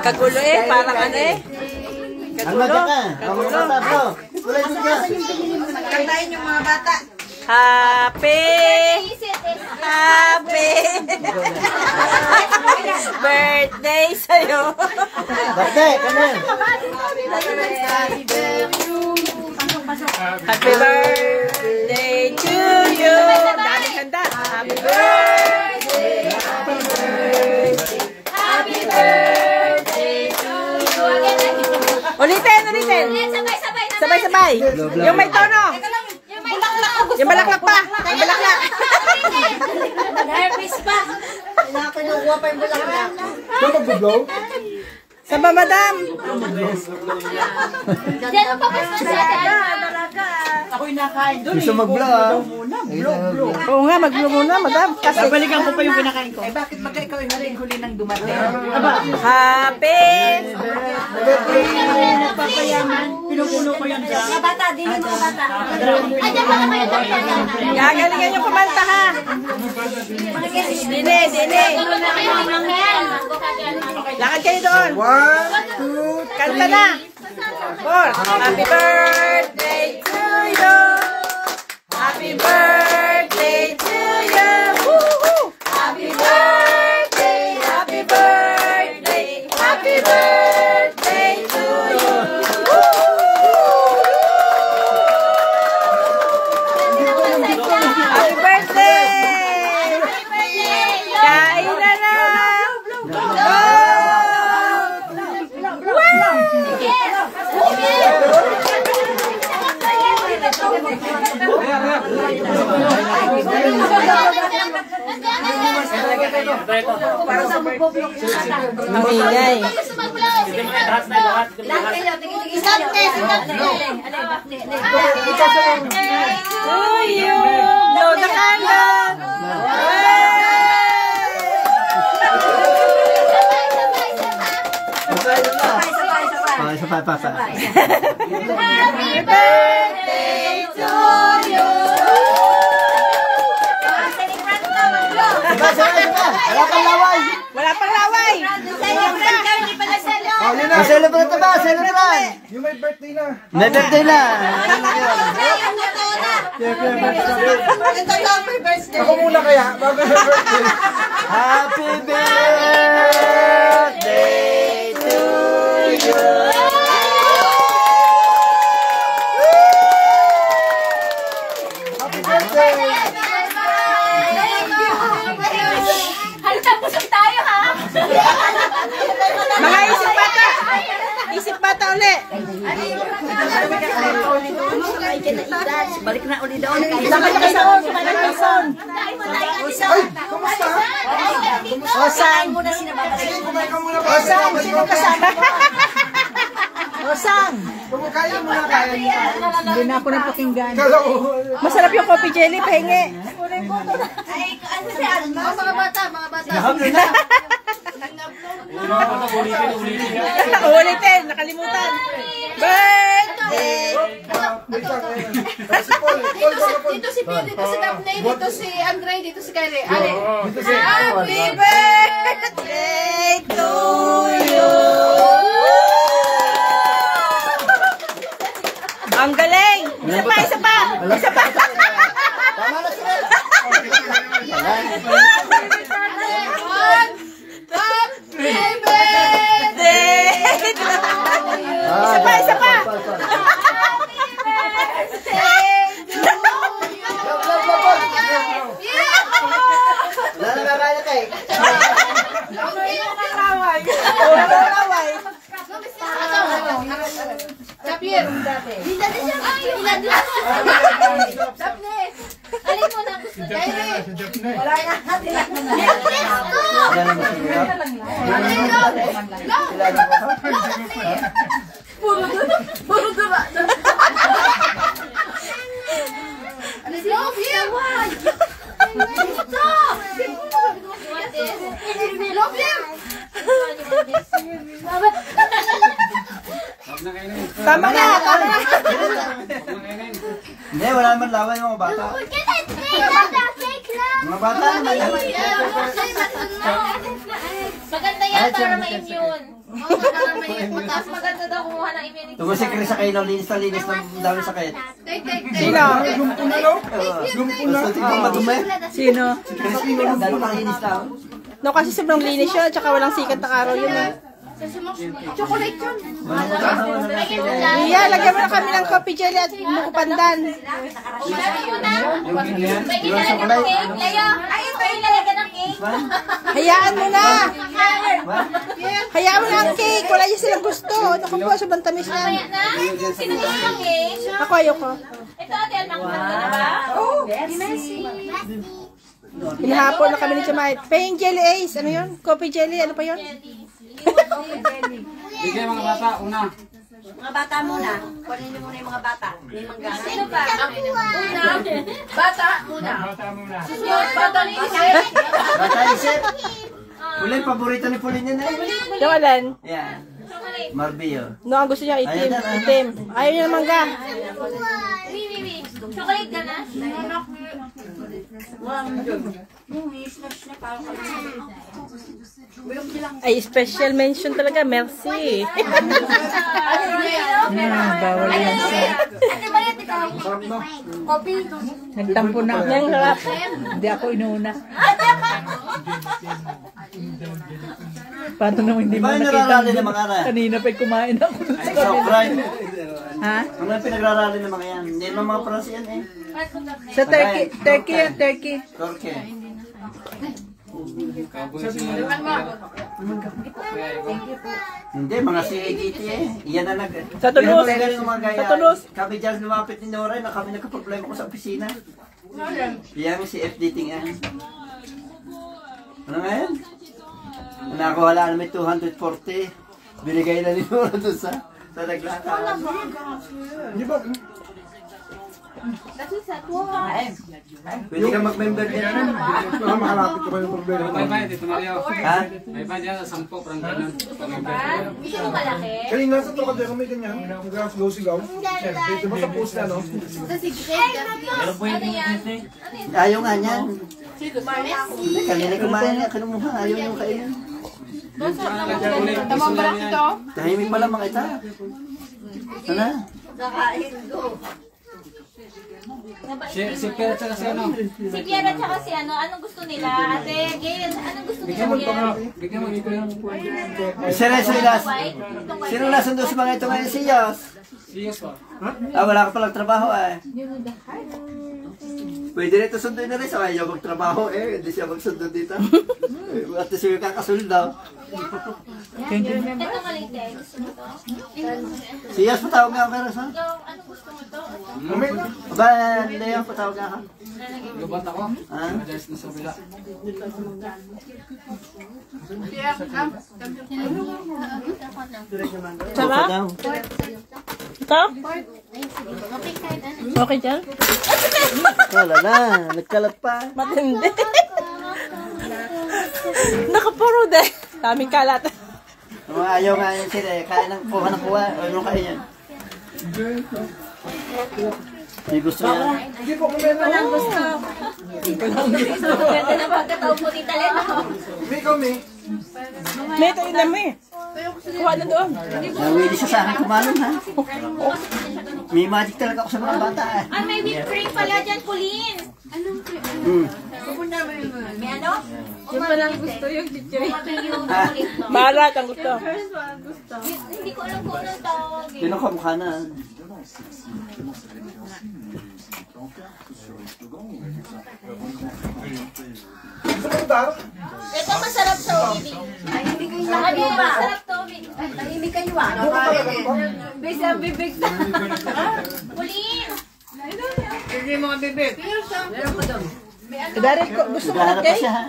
Kagulo eh, parang ano eh. Kagulo. Kagulo. Kantahin yung mga bata. Happy birthday sa'yo. Birthday, kami. Happy birthday to you. Dami kanta. Happy birthday. Happy birthday. Happy birthday to you. Ulitin. Sabay. Yung may tono. Yung balaklak pa. Yung balaklak. Nag-harvest pa. Kinukuha pa yung bulaklak. Ito mag-blow? Sa ba, madam? Diyan ang papasok sa Ako'y nakain doon. Gusto mag-blow ah. Oo nga, mag-blow muna, madam. Kasi Babalikan ko pa yung kinakain ko. Eh bakit pagka ikaw ay huli ng dumating? happy. Papayaman, pinupuno ko yan dyan. mga bata. Din yung mga bata. Ayan pa na kayo. Gagalingan yung kumanta ha. Dine. Lakad kayo doon. 1, 2, Kanta na. 4. Happy birthday to you. Happy birthday to you. Woo-hoo. Happy birthday. Happy birthday. Happy birthday to you. Happy birthday. Kain na na. Mamigay. To you. Blow the candle. sabay. Happy birthday to you. Wala pang laway. Wala pang laway. Celebrate na ba? Celebrate. Yung may birthday na. May birthday na. Ako muna kaya, bago may birthday. Happy birthday to you. Happy birthday. Halata pusok tayo ha. Mga isip bata. Isip bata ulit. Balik na uli doon. Lakad na kayo sa son. Ay, kumusta? Osang. Osang. Sino kasama mo? Osang. Kaya mo na kaya niya. Hindi na ako napakinggan. Kala ko. Masarap yung coffee jelly. Pahingi. Mga bata. Ulitin. Nakalimutan. Birthday. Si Paul. Dito si Pio, dito si Daphne, dito si Andre, dito si Kyrie. Ale. Dito si Happy Birthday to you. Ang galing. Isa pa. Tama na sila. Happy birthday. Isa pa. Wala na kaya cake. Kapir. Daphne. Alin mo na gusto. Kyrie. Wala na. Puro dura. Love you. Love you. Tama na. Hindi, wala naman laway mga bata. Mga bata naman. Kahit para sa- ma-immune. Oo, para ma-immune. Mas maganda daw kumuha ng immunity. Tungkol si Chris sa kayo, linis na linis ng dami sakit. Sino? Lumpo na, no? Lumpo na. Gusto tingnan madumi. Sino? Dalo nakinis na. No, kasi sobrang linis yun, tsaka walang sikat na araw yun eh. Chocolate yun. Iya, lagyan mo na kami ng coffee jelly at buko pandan. May nilalagyan ng cake. Laya. Ay, ito yung nilalagyan ng cake. Hayaan mo na! Hayaan mo na ang cake! Wala yun silang gusto. Naku po, sobrang tamis Mamaya yan. na. Sino gusto ng cake? Ako, ayoko. Ito, ate, nakita na ba? Hinahapon na kami ni Chamay. Paying jelly ace. Ano yun? Coffee jelly. Ano pa yun? Bigyan mga bata, una. Mga bata muna. Kunin niyo muna yung mga bata. May mangga. Sino ba? Una. Bata muna. Bata muna. Susunod, bata ni Isay. Bata isip. Ulay, paborito ni Pauline yan eh. Yung alan. Yan. Chocolate. Marbio. No, ang gusto niya itim. Itim. Ayaw niya ng mangga. Wee. Chocolate ganache. Ay, special mention talaga. Merci. Bawal yan sa... Ate Mariat, ikaw. Kopi. Nagtampo na ako. Ang harap. Hindi ako inuuna. Paano naman hindi Di mo ba yung nakita? nararali ng mga ara? Kanina pa'y kumain ako. Ay, sobrang. Ha? Ano yung pinagrarali ng mga yan? Hindi naman mga Pransi yan eh. Sa Turkey. Turkey yan, Turkey. Torque. Hindi, mga CAGT eh. Iyan na nag... Sa Toulouse. Yan ang magaling ng mga gaya. Sa Toulouse. Kami dyan lumapit ni Nora na kami nagka-problema ko sa opisina. Yan si FDT nga. Ano nga yan? Nakuhala namin 240. Binigay na ni Nora doon sa naglakad. Di ba? Pwede ka mag-member dyan. Makalapit ka pa yung problema. Bye-bye, Tito Mario. Ha? Bye-bye dyan, 10, parang ganun. Gusto mo malaki? Kanina sa Trocadero may ganyan. Nag-sigaw-sigaw. Di ba sa post na, no? Ano yan? Ayaw nga niyan. Hindi, kanina kumain niya. Kanumuha, ayaw niyo kainin. Tamang balak ito. Tahimik pa lang mga ita. Ano? Kakain ko. Si Pierre at si ano. Si Pierre at saka si ano, anong gusto nila? Ate, Gail, anong gusto nila? Bigyan mo dito yung Seryoso ilas. Sino nasundo sa mga ito ngayon? Si Yos. siyos pa. Wala ka palang trabaho eh. Pwede rin ito sunduin na rin. Sa ayaw magtrabaho eh. Hindi siya magsundo dito. At siya kakasuldaw. Ito malite, gusto mo to? Si Yos, patawag nga ako meron sa. Ikaw, anong gusto mo to? Aba, Leo, patawag nga ako. Lubat ako. Ha? Madalas na sa bila. Sarap? Daw. Ito? Okay dyan? Wala na. Nagkalat pa. Matindi. Nakapuro din. Daming kalat. Ayaw nga yun sila eh. Kaya ng kuha ng kuha. Ano kaya yan? May gusto yan. Hindi po, kumena. Ganda na pagkataon mo ni Talento. May kami. May ito ilan mo eh. Kuha na doon. Nawili siya sa akin kumalon ha. May magic talaga ako sa mga bata eh. Ah, may whipped cream pala dyan, Pauline. May ano? Yung palang gusto yung chichirin. Yung Ah. ulit to. Balat ang gusto. Hindi ko alam kung anong tawag eh. Sino kamukha na? Gusto mo dark? Ito masarap sa ulit. Sa kanya, masarap to ulit. Tahimik kayo ah. Pauline! Dari ko, gusto mo ng Naghahanap pa cake? siya ha.